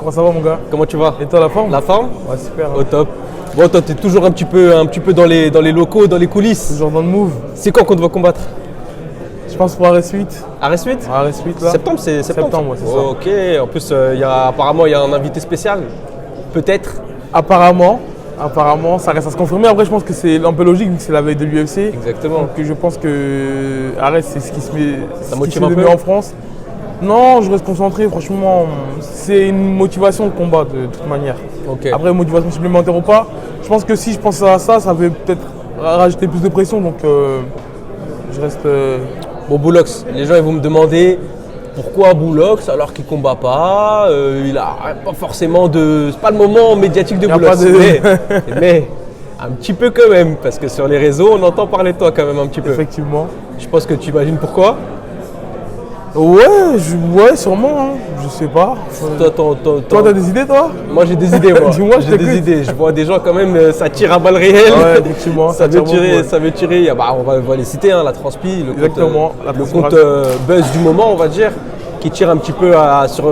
Comment ça va mon gars? Comment tu vas? Et toi la forme? La forme? Ouais super. Au top. Bon, toi, t'es toujours un petit peu dans les locaux, dans les coulisses. Toujours dans le move. C'est quand qu'on te va combattre? Je pense pour RS8. RS8? RS8 là. Septembre, c'est septembre. Septembre, ouais, c'est ça. Ok, en plus, apparemment, il y a un invité spécial. Peut-être. Apparemment, ça reste à se confirmer. Après, je pense que c'est un peu logique vu que c'est la veille de l'UFC. Exactement. Donc je pense que RS, c'est ce qui se met, motive de un peu mieux en France. Non, je reste concentré. Franchement, c'est une motivation de combat de toute manière. Ok. Après, motivation supplémentaire ou pas, je pense que si je pense à ça, ça va peut-être rajouter plus de pression. Donc je reste. Bon, Boulox, les gens ils vont me demander pourquoi Boulox alors qu'il combat pas, il a pas forcément de. C'est pas le moment médiatique de Y a Boulox. pas de- mais un petit peu quand même, parce que sur les réseaux on entend parler de toi quand même un petit peu. Effectivement. Je pense que tu imagines pourquoi. Ouais, sûrement. Hein. Je sais pas. Toi, t'as des idées, toi? Moi j'ai des idées, moi. Dis-moi, je j'ai des t'écoute. idées. Je vois des gens quand même, ça tire à balles réelles. Ouais, effectivement. ça veut tire tirer, beaucoup, ouais. ça veut tirer. On va les citer, hein, la Transpi, Exactement, la le compte transpiration. buzz du moment, on va dire, qui tire un petit peu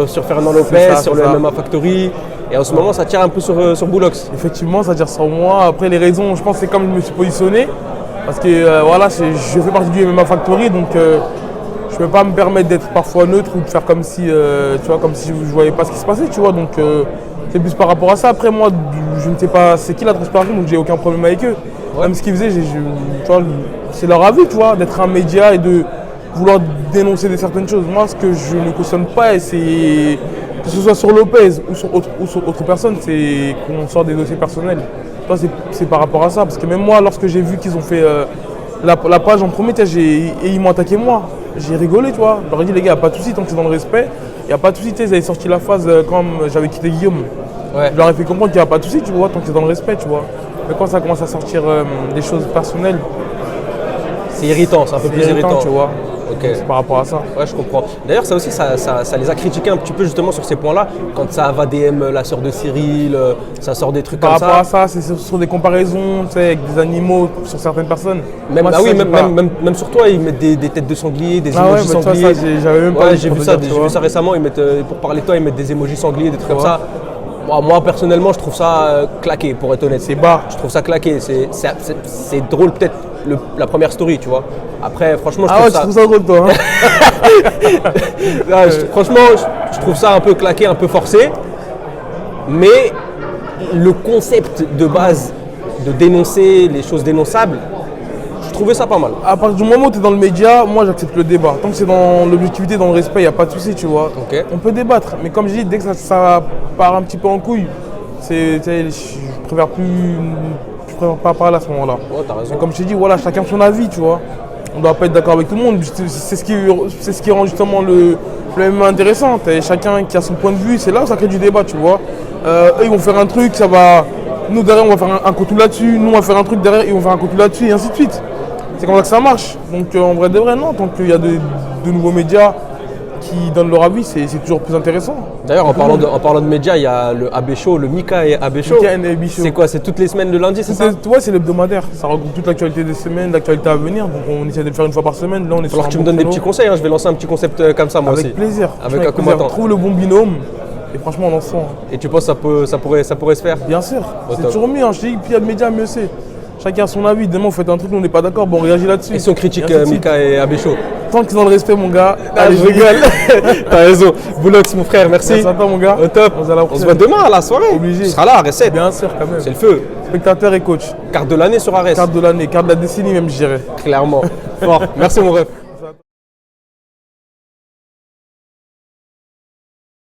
sur Fernand Lopez, ça, sur c'est le ça. MMA Factory. Et en ce moment, ça tire un peu sur Boulox. Effectivement, ça tire sur moi. Après, les raisons, je pense que c'est comme je me suis positionné. Parce que voilà, je fais partie du MMA Factory, donc je ne peux pas me permettre d'être parfois neutre ou de faire comme si, tu vois, comme si je ne voyais pas ce qui se passait, tu vois. Donc c'est plus par rapport à ça. Après, moi, je ne sais pas c'est qui la transpiration, donc j'ai aucun problème avec eux. Ouais. Même ce qu'ils faisaient, tu vois, c'est leur avis, tu vois, d'être un média et de vouloir dénoncer certaines choses. Moi, ce que je ne cautionne pas, et c'est que ce soit sur Lopez ou sur autre personne, c'est qu'on sort des dossiers personnels. Toi, c'est par rapport à ça. Parce que même moi, lorsque j'ai vu qu'ils ont fait la page en premier, et ils m'ont attaqué moi, j'ai rigolé, tu vois. Je leur ai dit, les gars, il n'y a pas de souci, tant que c'est dans le respect, il n'y a pas de souci. Ils avaient sorti la phase quand j'avais quitté Guillaume. Ouais. Je leur ai fait comprendre qu'il n'y a pas de souci, tu vois, tant que c'est dans le respect, tu vois. Mais quand ça commence à sortir des choses personnelles, C'est irritant, c'est un peu plus irritant. tu vois. Ok. C'est par rapport à ça. Ouais, je comprends. D'ailleurs, ça aussi, ça les a critiqués un petit peu justement sur ces points-là. Quand ça va DM la sœur de Cyril, ça sort des trucs Par comme rapport ça. à ça, c'est sur des comparaisons, tu sais, avec des animaux sur certaines personnes. Même, Moi, ah c'est oui, ça que j'ai même sur toi, ils mettent des têtes de sanglier, des Ah ouais, emojis mais tu vois, sangliers. ça, j'avais même pas Ouais, vu j'ai pour vu te ça, dire, tu j'ai vois. vu ça récemment. Ils mettent, pour parler de toi, ils mettent des emojis sangliers, des trucs comme Ouais. ça. Moi, personnellement, je trouve ça claqué, pour être honnête. C'est bas. Je trouve ça claqué. C'est drôle, peut-être la première story, tu vois. Après, franchement, je Ah ouais, trouve tu ça. trouves ça drôle, toi, hein? Non, franchement, je trouve ça un peu claqué, un peu forcé. Mais le concept de base de dénoncer les choses dénonçables, je trouvais ça pas mal. À partir du moment où tu es dans le média, moi j'accepte le débat. Tant que c'est dans l'objectivité, dans le respect, il n'y a pas de souci, tu vois. Ok. On peut débattre, mais comme je dis, dès que ça part un petit peu en couille, je préfère pas parler à ce moment-là. Ouais, t'as raison. Mais comme je t'ai dit, voilà, chacun son avis, tu vois. On ne doit pas être d'accord avec tout le monde. C'est ce qui rend justement le MMA intéressant. T'as chacun qui a son point de vue, c'est là où ça crée du débat, tu vois. Eux, ils vont faire un truc, ça va. Nous, derrière, on va faire un contenu là-dessus. Nous, on va faire un truc derrière, ils vont faire un contenu là-dessus, et ainsi de suite. C'est comme ça que ça marche. Donc, en vrai de vrai, non. Tant qu'il y a de nouveaux médias qui donnent leur avis, c'est toujours plus intéressant. D'ailleurs, en parlant de médias, il y a le AB Show, le Mika et AB Show. Mika et AB Show. C'est quoi? C'est toutes les semaines le lundi, c'est ça? C'est l'hebdomadaire. Ça regroupe toute l'actualité des semaines, l'actualité à venir. Donc, on essaie de le faire une fois par semaine. Là, on est sur Alors un tu me bon donnes des créneau. petits conseils, hein. Je vais lancer un petit concept comme ça moi aussi. Avec plaisir. Avec Franchement, un combattant. Trouve le bon binôme. Et franchement, on en sent. Et tu penses que ça pourrait se faire? Bien sûr. C'est top. toujours mieux. Hein. Je te dis, plus il y a de médias, mieux c'est. Chacun a son avis. Demain, vous faites un truc, nous, on n'est pas d'accord. Bon, on réagit là-dessus. Et si on critique Et ainsi de suite. Mika et AB Show? Tant que c'est dans le respect, mon gars. Allez, je rigole. T'as raison. Boulox, mon frère, merci. Merci à toi, mon gars. Au top. On se voit à la On se prochaine. voit demain à la soirée. Obligé. Tu seras là à Recette. Bien sûr, quand même. C'est le feu. Spectateur et coach. Carte de l'année sur Arès. Carte de l'année, carte de la décennie, même, je dirais. Clairement. Fort. Merci, mon ref.